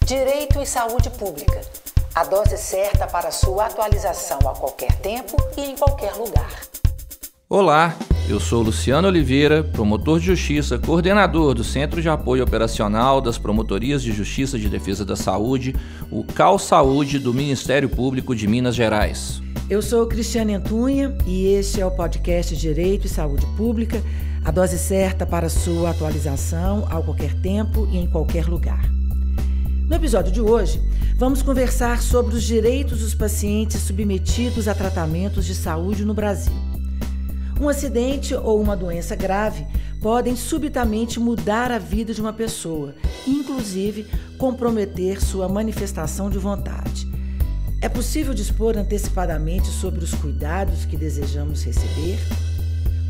Direito e Saúde Pública. A dose certa para sua atualização a qualquer tempo e em qualquer lugar. Olá, eu sou Luciano Oliveira, promotor de justiça, coordenador do Centro de Apoio Operacional das Promotorias de Justiça de Defesa da Saúde, o CAU Saúde do Ministério Público de Minas Gerais. Eu sou Cristiane Antunha e este é o podcast Direito e Saúde Pública, a dose certa para sua atualização a qualquer tempo e em qualquer lugar. No episódio de hoje, vamos conversar sobre os direitos dos pacientes submetidos a tratamentos de saúde no Brasil. Um acidente ou uma doença grave podem subitamente mudar a vida de uma pessoa, inclusive comprometer sua manifestação de vontade. É possível dispor antecipadamente sobre os cuidados que desejamos receber?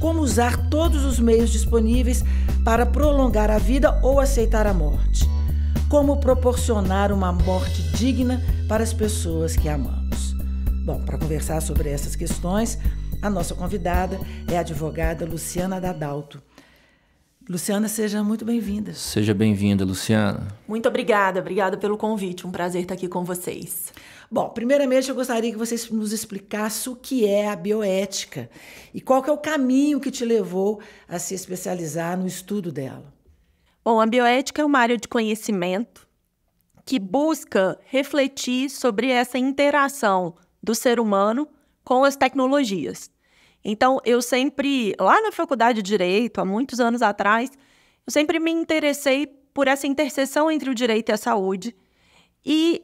Como usar todos os meios disponíveis para prolongar a vida ou aceitar a morte? Como proporcionar uma morte digna para as pessoas que amamos? Bom, para conversar sobre essas questões, a nossa convidada é a advogada Luciana Dadalto. Luciana, seja muito bem-vinda. Seja bem-vinda, Luciana. Muito obrigada pelo convite. Um prazer estar aqui com vocês. Bom, primeiramente eu gostaria que vocês nos explicassem o que é a bioética e qual que é o caminho que te levou a se especializar no estudo dela. Bom, a bioética é uma área de conhecimento que busca refletir sobre essa interação do ser humano com as tecnologias. Então, eu sempre, lá na faculdade de Direito, há muitos anos atrás, eu sempre me interessei por essa interseção entre o direito e a saúde e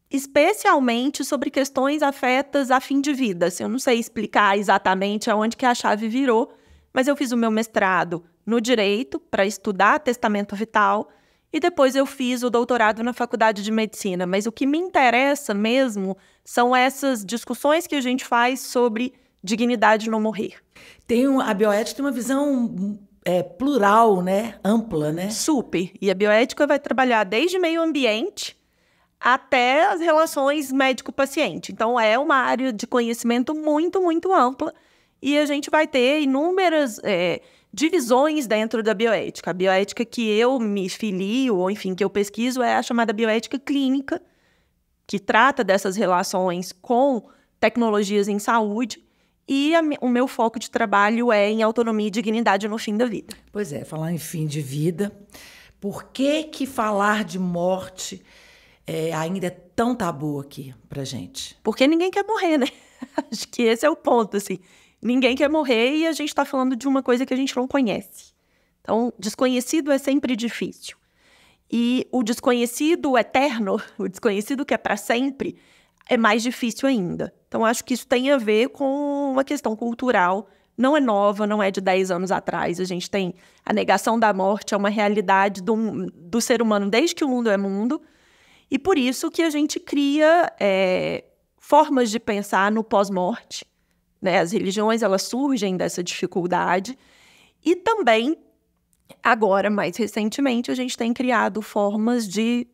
especialmente sobre questões afetas a fim de vida. Eu não sei explicar exatamente aonde que a chave virou, mas eu fiz o meu mestrado no Direito para estudar testamento vital e depois eu fiz o doutorado na Faculdade de Medicina. Mas o que me interessa mesmo são essas discussões que a gente faz sobre dignidade no morrer. A bioética tem uma visão plural, né? Ampla, né? Super. E a bioética vai trabalhar desde meio ambiente até as relações médico-paciente. Então, é uma área de conhecimento muito, muito ampla e a gente vai ter inúmeras divisões dentro da bioética. A bioética que eu me filio, ou enfim, que eu pesquiso, é a chamada bioética clínica, que trata dessas relações com tecnologias em saúde, e o meu foco de trabalho é em autonomia e dignidade no fim da vida. Pois é, falar em fim de vida, por que falar de morte ainda é tão tabu aqui pra gente? Porque ninguém quer morrer, né? Acho que esse é o ponto, assim. Ninguém quer morrer e a gente está falando de uma coisa que a gente não conhece. Então, desconhecido é sempre difícil. E o desconhecido eterno, o desconhecido que é para sempre, é mais difícil ainda. Então, acho que isso tem a ver com uma questão cultural. Não é nova, não é de 10 anos atrás. A gente tem a negação da morte, é uma realidade do ser humano desde que o mundo é mundo. E por isso que a gente cria formas de pensar no pós-morte. Né? As religiões, elas surgem dessa dificuldade. E também, agora, mais recentemente, a gente tem criado formas de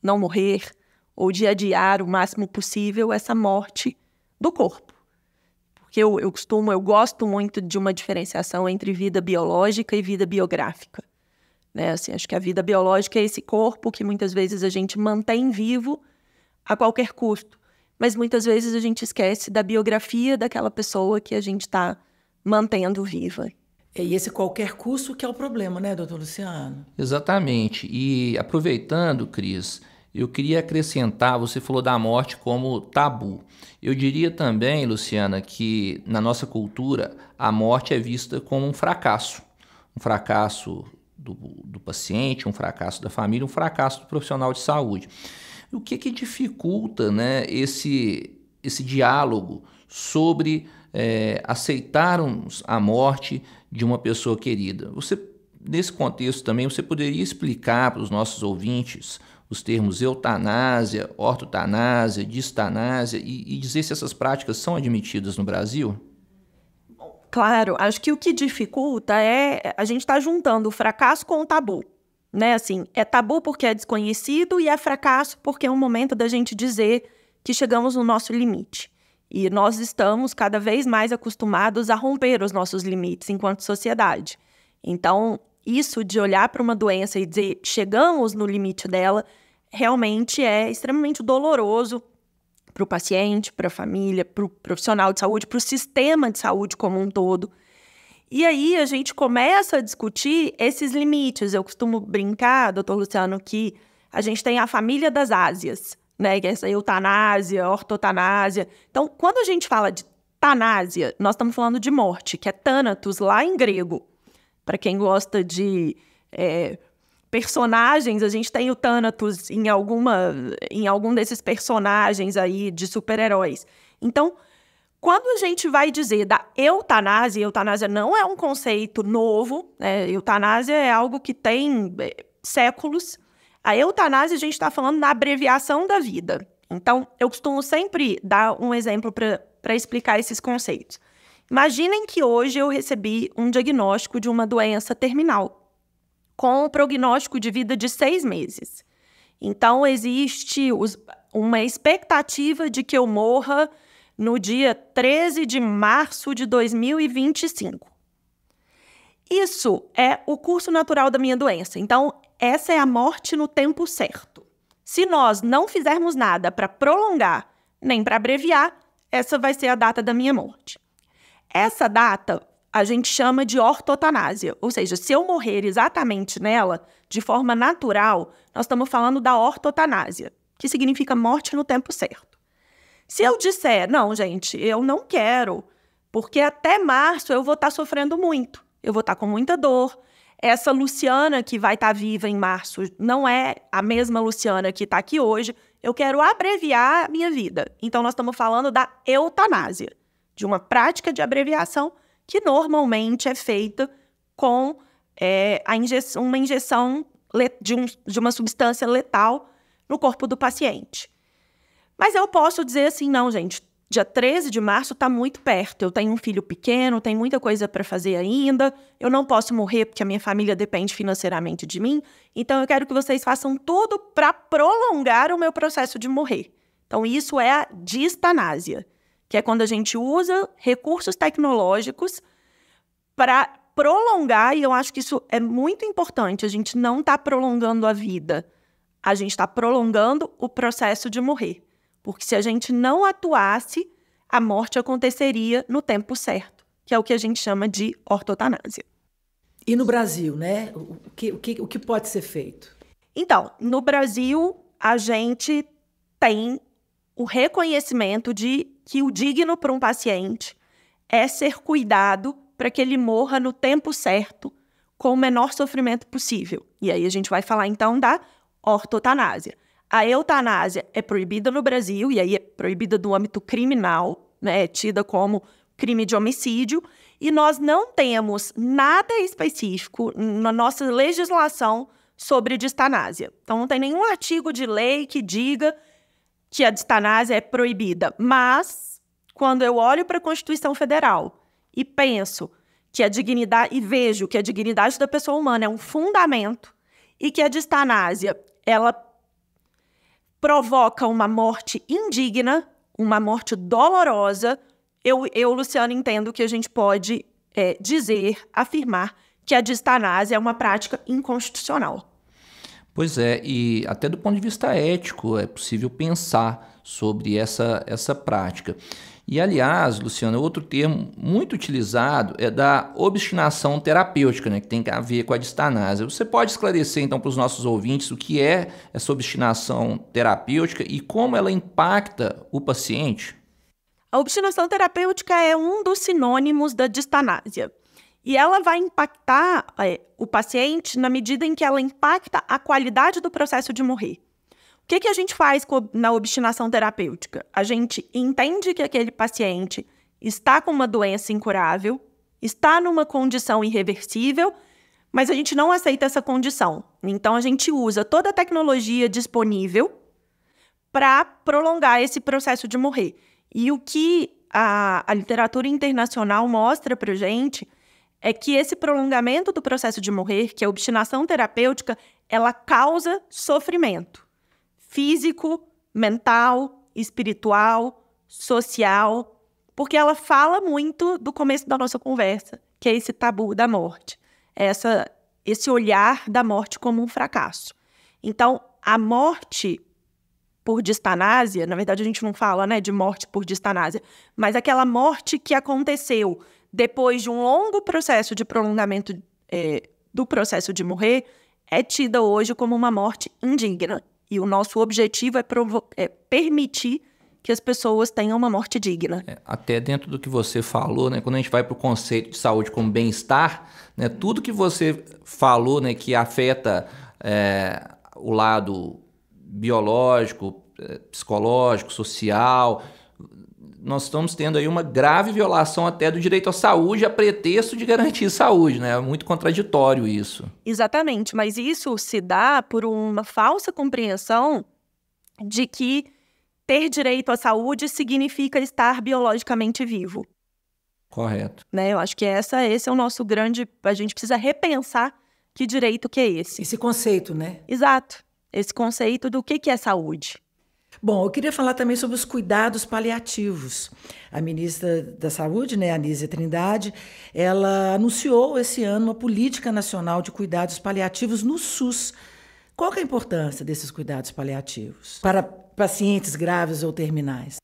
não morrer ou de adiar o máximo possível essa morte do corpo. Porque eu gosto muito de uma diferenciação entre vida biológica e vida biográfica. Né? Assim, acho que a vida biológica é esse corpo que muitas vezes a gente mantém vivo a qualquer custo. Mas muitas vezes a gente esquece da biografia daquela pessoa que a gente está mantendo viva. E esse qualquer custo que é o problema, né, doutor Luciano? Exatamente. E aproveitando, Cris, eu queria acrescentar, você falou da morte como tabu. Eu diria também, Luciana, que na nossa cultura a morte é vista como um fracasso. Um fracasso do paciente, um fracasso da família, um fracasso do profissional de saúde. O que dificulta, né, esse diálogo sobre aceitarmos a morte de uma pessoa querida? Nesse contexto também, você poderia explicar para os nossos ouvintes os termos eutanásia, ortotanásia, distanásia e dizer se essas práticas são admitidas no Brasil? Claro, acho que o que dificulta é a gente estar juntando o fracasso com o tabu. Né? Assim, é tabu porque é desconhecido e é fracasso porque é um momento da gente dizer que chegamos no nosso limite. E nós estamos cada vez mais acostumados a romper os nossos limites enquanto sociedade. Então, isso de olhar para uma doença e dizer chegamos no limite dela realmente é extremamente doloroso para o paciente, para a família, para o profissional de saúde, para o sistema de saúde como um todo. E aí a gente começa a discutir esses limites. Eu costumo brincar, doutor Luciano, que a gente tem a família das ásias, né? Que é essa eutanásia, ortotanásia. Então, quando a gente fala de tanásia, nós estamos falando de morte, que é thanatos, lá em grego. Para quem gosta de personagens, a gente tem o thanatos em algum desses personagens aí de super-heróis. Então, quando a gente vai dizer da eutanásia não é um conceito novo, né? Eutanásia é algo que tem séculos. A eutanásia, a gente está falando na abreviação da vida. Então, eu costumo sempre dar um exemplo para explicar esses conceitos. Imaginem que hoje eu recebi um diagnóstico de uma doença terminal, com um prognóstico de vida de 6 meses. Então, existe uma expectativa de que eu morra no dia 13 de março de 2025. Isso é o curso natural da minha doença. Então, essa é a morte no tempo certo. Se nós não fizermos nada para prolongar, nem para abreviar, essa vai ser a data da minha morte. Essa data a gente chama de ortotanásia, ou seja, se eu morrer exatamente nela, de forma natural, nós estamos falando da ortotanásia, que significa morte no tempo certo. Se eu disser, não, gente, eu não quero, porque até março eu vou estar sofrendo muito, eu vou estar com muita dor. Essa Luciana que vai estar viva em março não é a mesma Luciana que está aqui hoje, eu quero abreviar a minha vida. Então, nós estamos falando da eutanásia, de uma prática de abreviação que normalmente é feita com uma injeção de uma substância letal no corpo do paciente. Mas eu posso dizer assim, não, gente, dia 13 de março está muito perto, eu tenho um filho pequeno, tem muita coisa para fazer ainda, eu não posso morrer porque a minha família depende financeiramente de mim, então eu quero que vocês façam tudo para prolongar o meu processo de morrer. Então, isso é a distanásia, que é quando a gente usa recursos tecnológicos para prolongar, e eu acho que isso é muito importante, a gente não está prolongando a vida, a gente está prolongando o processo de morrer. Porque se a gente não atuasse, a morte aconteceria no tempo certo, que é o que a gente chama de ortotanásia. E no Brasil, né? O que pode ser feito? Então, no Brasil, a gente tem o reconhecimento de que o digno para um paciente é ser cuidado para que ele morra no tempo certo, com o menor sofrimento possível. E aí a gente vai falar, então, da ortotanásia. A eutanásia é proibida no Brasil, e aí é proibida do âmbito criminal, né? É tida como crime de homicídio, e nós não temos nada específico na nossa legislação sobre distanásia. Então, não tem nenhum artigo de lei que diga que a distanásia é proibida. Mas, quando eu olho para a Constituição Federal e penso que a dignidade, e vejo que a dignidade da pessoa humana é um fundamento e que a distanásia, ela provoca uma morte indigna, uma morte dolorosa, eu, Luciana, entendo que a gente pode afirmar que a distanásia é uma prática inconstitucional. Pois é, e até do ponto de vista ético é possível pensar sobre essa prática. E, aliás, Luciana, outro termo muito utilizado é da obstinação terapêutica, né, que tem a ver com a distanásia. Você pode esclarecer, então, para os nossos ouvintes o que é essa obstinação terapêutica e como ela impacta o paciente? A obstinação terapêutica é um dos sinônimos da distanásia. E ela vai impactar o paciente na medida em que ela impacta a qualidade do processo de morrer. O que a gente faz na obstinação terapêutica? A gente entende que aquele paciente está com uma doença incurável, está numa condição irreversível, mas a gente não aceita essa condição. Então, a gente usa toda a tecnologia disponível para prolongar esse processo de morrer. E o que a literatura internacional mostra para a gente é que esse prolongamento do processo de morrer, que é a obstinação terapêutica, ela causa sofrimento físico, mental, espiritual, social, porque ela fala muito do começo da nossa conversa, que é esse tabu da morte, esse olhar da morte como um fracasso. Então, a morte por distanásia, na verdade a gente não fala, né, de morte por distanásia, mas aquela morte que aconteceu depois de um longo processo de prolongamento do processo de morrer, é tida hoje como uma morte indigna. E o nosso objetivo é permitir que as pessoas tenham uma morte digna. Até dentro do que você falou, né, quando a gente vai para o conceito de saúde como bem-estar, né, tudo que você falou, né, que afeta o lado biológico, psicológico, social, nós estamos tendo aí uma grave violação até do direito à saúde a pretexto de garantir saúde, né? É muito contraditório isso. Exatamente, mas isso se dá por uma falsa compreensão de que ter direito à saúde significa estar biologicamente vivo. Correto. Né? Eu acho que esse é o nosso grande... A gente precisa repensar que direito que é esse. Esse conceito, né? Exato. Esse conceito do que é saúde. Bom, eu queria falar também sobre os cuidados paliativos. A ministra da Saúde, né, Anísia Trindade, ela anunciou esse ano uma política nacional de cuidados paliativos no SUS. Qual que é a importância desses cuidados paliativos para pacientes graves ou terminais?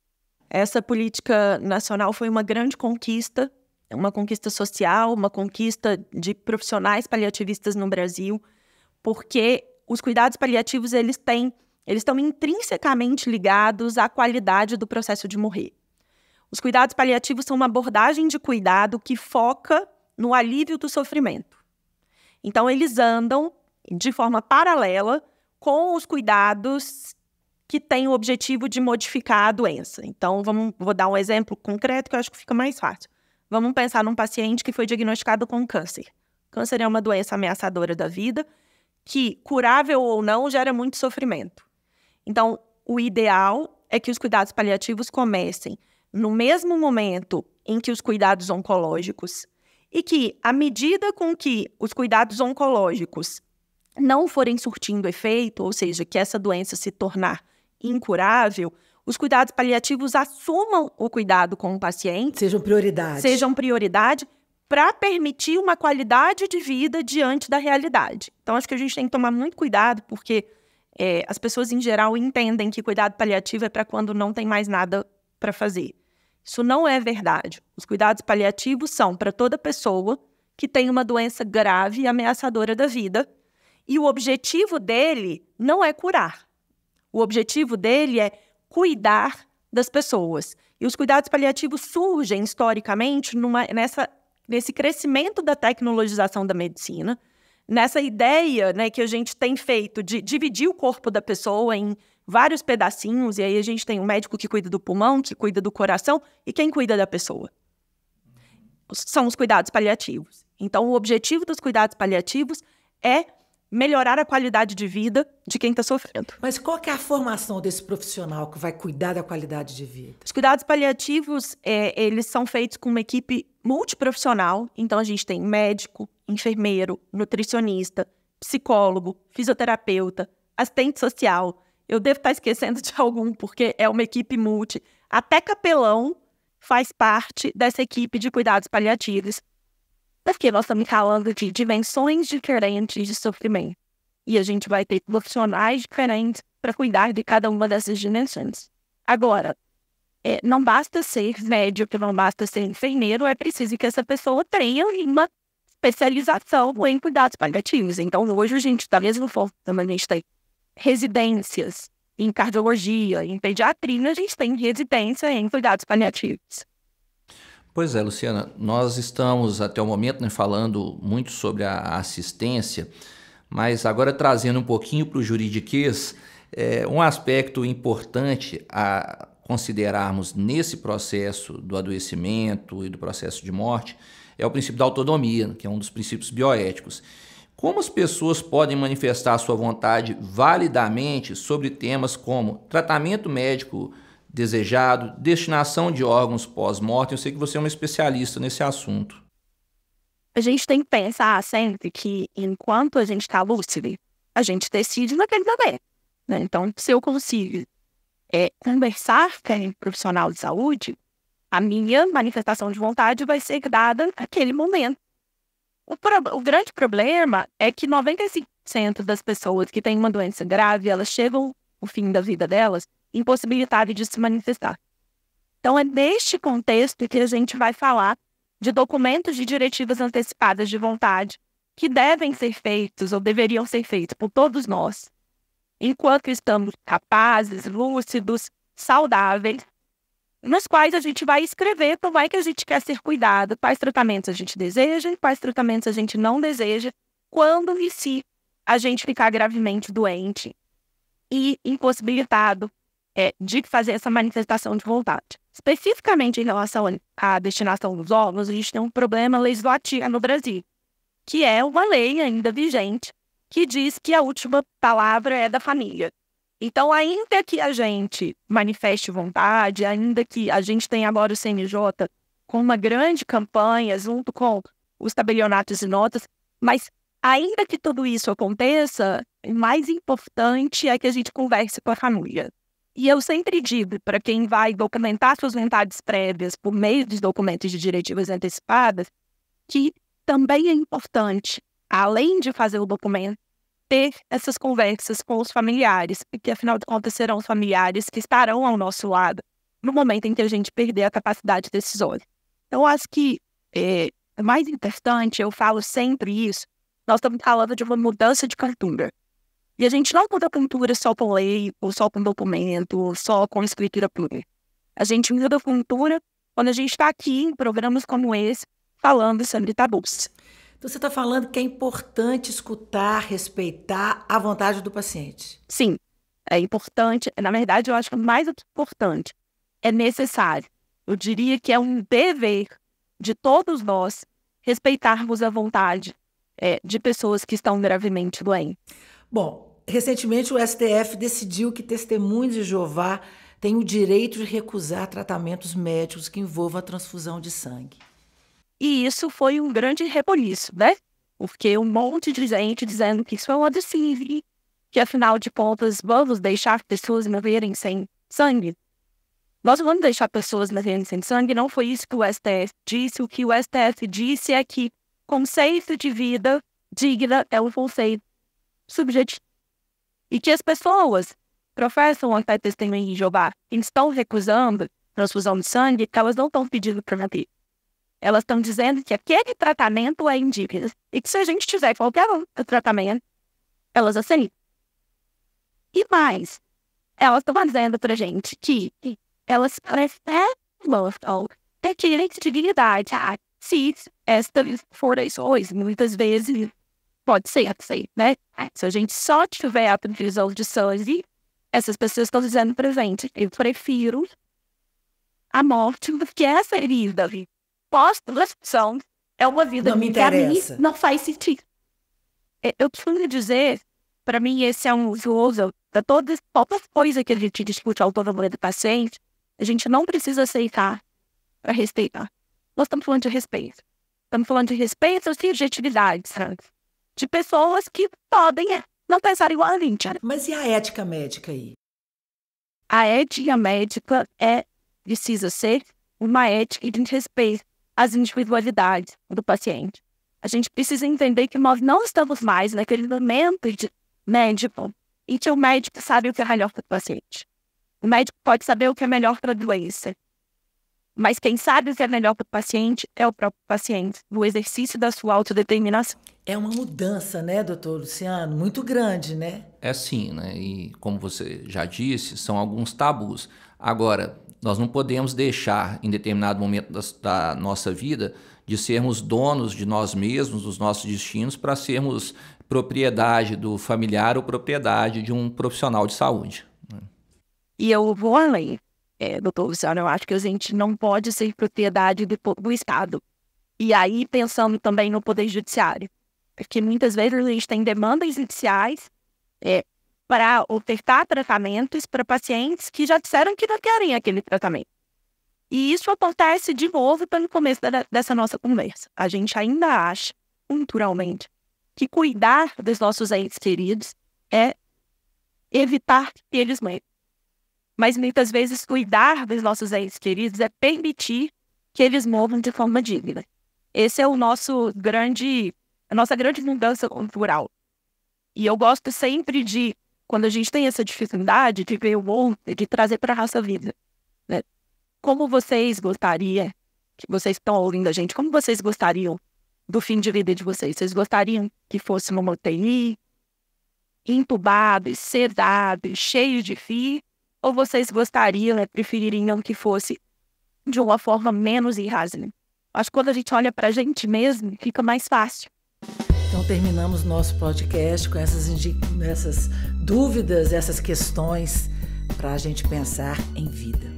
Essa política nacional foi uma grande conquista, uma conquista social, uma conquista de profissionais paliativistas no Brasil, porque os cuidados paliativos, eles estão intrinsecamente ligados à qualidade do processo de morrer. Os cuidados paliativos são uma abordagem de cuidado que foca no alívio do sofrimento. Então, eles andam de forma paralela com os cuidados que têm o objetivo de modificar a doença. Então, vou dar um exemplo concreto que eu acho que fica mais fácil. Vamos pensar num paciente que foi diagnosticado com câncer. Câncer é uma doença ameaçadora da vida que, curável ou não, gera muito sofrimento. Então, o ideal é que os cuidados paliativos comecem no mesmo momento em que os cuidados oncológicos e que, à medida com que os cuidados oncológicos não forem surtindo efeito, ou seja, que essa doença se tornar incurável, os cuidados paliativos assumam o cuidado com o paciente. Sejam prioridade para permitir uma qualidade de vida diante da realidade. Então, acho que a gente tem que tomar muito cuidado, porque as pessoas, em geral, entendem que cuidado paliativo é para quando não tem mais nada para fazer. Isso não é verdade. Os cuidados paliativos são para toda pessoa que tem uma doença grave e ameaçadora da vida, e o objetivo dele não é curar. O objetivo dele é cuidar das pessoas. E os cuidados paliativos surgem, historicamente, nesse crescimento da tecnologização da medicina, nessa ideia, né, que a gente tem feito de dividir o corpo da pessoa em vários pedacinhos, e aí a gente tem um médico que cuida do pulmão, que cuida do coração, e quem cuida da pessoa? São os cuidados paliativos. Então, o objetivo dos cuidados paliativos é melhorar a qualidade de vida de quem está sofrendo. Mas qual que é a formação desse profissional que vai cuidar da qualidade de vida? Os cuidados paliativos, eles são feitos com uma equipe multiprofissional. Então, a gente tem médico, enfermeiro, nutricionista, psicólogo, fisioterapeuta, assistente social. Eu devo estar esquecendo de algum, porque é uma equipe multi. Até capelão faz parte dessa equipe de cuidados paliativos. Porque nós estamos falando de dimensões diferentes de sofrimento. E a gente vai ter profissionais diferentes para cuidar de cada uma dessas dimensões. Agora, não basta ser médico, não basta ser enfermeiro, é preciso que essa pessoa tenha uma especialização em cuidados paliativos. Então, hoje a gente, da mesma forma, também a gente tem residências em cardiologia, em pediatria, a gente tem residência em cuidados paliativos. Pois é, Luciana, nós estamos até o momento, né, falando muito sobre a assistência, mas agora trazendo um pouquinho para o juridiquês, um aspecto importante a considerarmos nesse processo do adoecimento e do processo de morte é o princípio da autonomia, que é um dos princípios bioéticos. Como as pessoas podem manifestar sua vontade validamente sobre temas como tratamento médico desejado, destinação de órgãos pós-mortem? Eu sei que você é uma especialista nesse assunto. A gente tem que pensar sempre que, enquanto a gente está lúcido, a gente decide naquele momento, né? Então, se eu consigo conversar com um profissional de saúde, a minha manifestação de vontade vai ser dada naquele momento. O grande problema é que 95% 90% das pessoas que têm uma doença grave, elas chegam ao fim da vida delas impossibilitadas de se manifestar. Então, é neste contexto que a gente vai falar de documentos de diretivas antecipadas de vontade que devem ser feitos ou deveriam ser feitos por todos nós, enquanto estamos capazes, lúcidos, saudáveis, nas quais a gente vai escrever como é que a gente quer ser cuidado, quais tratamentos a gente deseja e quais tratamentos a gente não deseja, quando e se a gente ficar gravemente doente e impossibilitado de fazer essa manifestação de vontade. Especificamente em relação à destinação dos órgãos, a gente tem um problema legislativo no Brasil, que é uma lei ainda vigente, que diz que a última palavra é da família. Então, ainda que a gente manifeste vontade, ainda que a gente tenha agora o CNJ com uma grande campanha junto com os tabelionatos de notas, mas ainda que tudo isso aconteça, o mais importante é que a gente converse com a família. E eu sempre digo para quem vai documentar suas vontades prévias por meio dos documentos de diretivas antecipadas, que também é importante, além de fazer o documento, ter essas conversas com os familiares, porque afinal de contas serão os familiares que estarão ao nosso lado no momento em que a gente perder a capacidade decisória. Então, acho que é mais importante, eu falo sempre isso, nós estamos falando de uma mudança de cultura. E a gente não muda a cultura só com lei, ou só com documento, ou só com escritura pública. A gente muda a cultura quando a gente está aqui em programas como esse, falando sobre tabus. Então, você está falando que é importante escutar, respeitar a vontade do paciente. Sim, é importante. Na verdade, eu acho que mais do que importante, é necessário. Eu diria que é um dever de todos nós respeitarmos a vontade de pessoas que estão gravemente doentes. Bom, recentemente o STF decidiu que testemunhos de Jeová têm o direito de recusar tratamentos médicos que envolvam a transfusão de sangue. E isso foi um grande reboliço, né? Porque um monte de gente dizendo que isso é um absurdo, que afinal de contas vamos deixar pessoas morrerem sem sangue. Nós vamos deixar pessoas morrerem sem sangue, não foi isso que o STF disse. O que o STF disse é que conceito de vida digna é um conceito subjetivo. E que as pessoas professam até testemunho de Jeová e estão recusando transfusão de sangue, que elas não estão pedindo para morrer. Elas estão dizendo que aquele tratamento é indigno e que se a gente tiver qualquer outro tratamento, elas aceitam. E mais, elas estão dizendo pra gente que elas preferem ter direito de dignidade. Se estas forções, muitas vezes, pode ser assim, né? Se a gente só tiver a transfusão de sangue, essas pessoas estão dizendo pra gente, eu prefiro a morte do que essa vida. Pós-transfusão é uma vida que a mim não faz sentido. Eu preciso dizer, para mim, esse é um uso de todas as coisas que a gente discute ao autonomia do paciente, a gente não precisa aceitar para respeitar. Nós estamos falando de respeito. Estamos falando de respeito às subjetividades, sabe? De pessoas que podem não pensar igual a gente. Mas e a ética médica aí? A ética médica precisa ser uma ética de respeito às individualidades do paciente. A gente precisa entender que nós não estamos mais naquele momento de médico e que o médico sabe o que é melhor para o paciente. O médico pode saber o que é melhor para a doença, mas quem sabe o que é melhor para o paciente é o próprio paciente, no exercício da sua autodeterminação. É uma mudança, né, doutor Luciano? Muito grande, né? É sim, né? E como você já disse, são alguns tabus. Agora, nós não podemos deixar, em determinado momento da nossa vida, de sermos donos de nós mesmos, dos nossos destinos, para sermos propriedade do familiar ou propriedade de um profissional de saúde. E eu vou além, doutor Luciano, eu acho que a gente não pode ser propriedade do Estado. E aí, pensando também no Poder Judiciário, porque muitas vezes a gente tem demandas judiciais para ofertar tratamentos para pacientes que já disseram que não querem aquele tratamento. E isso acontece de novo pelo começo dessa nossa conversa. A gente ainda acha, culturalmente, que cuidar dos nossos entes queridos é evitar que eles morram. Mas muitas vezes cuidar dos nossos entes queridos é permitir que eles morram de forma digna. Esse é a nossa grande mudança cultural. E eu gosto sempre de, quando a gente tem essa dificuldade de ver o outro, de trazer para a nossa vida, né? Como vocês gostariam, que vocês estão ouvindo a gente, como vocês gostariam do fim de vida de vocês? Vocês gostariam que fosse numa UTI, entubado, sedado, cheio de fio? Ou vocês gostariam, prefeririam que fosse de uma forma menos irracional? Acho que quando a gente olha para a gente mesmo, fica mais fácil. Então terminamos nosso podcast com essas dúvidas, essas questões para a gente pensar em vida.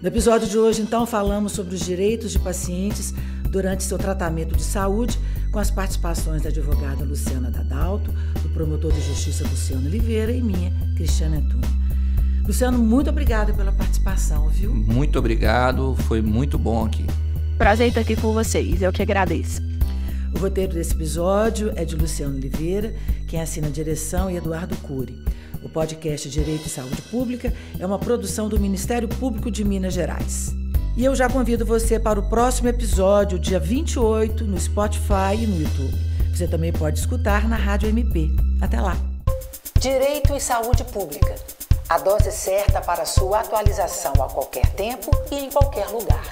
No episódio de hoje, então, falamos sobre os direitos de pacientes durante seu tratamento de saúde, com as participações da advogada Luciana Dadalto, do promotor de justiça Luciano Oliveira e minha, Cristiane Antunes. Luciano, muito obrigada pela participação, viu? Muito obrigado, foi muito bom aqui. Prazer estar aqui com vocês, eu que agradeço. O roteiro desse episódio é de Luciano Oliveira, quem assina a direção é Eduardo Cury. O podcast Direito e Saúde Pública é uma produção do Ministério Público de Minas Gerais. E eu já convido você para o próximo episódio, dia 28, no Spotify e no YouTube. Você também pode escutar na Rádio MP. Até lá! Direito e Saúde Pública. A dose certa para sua atualização a qualquer tempo e em qualquer lugar.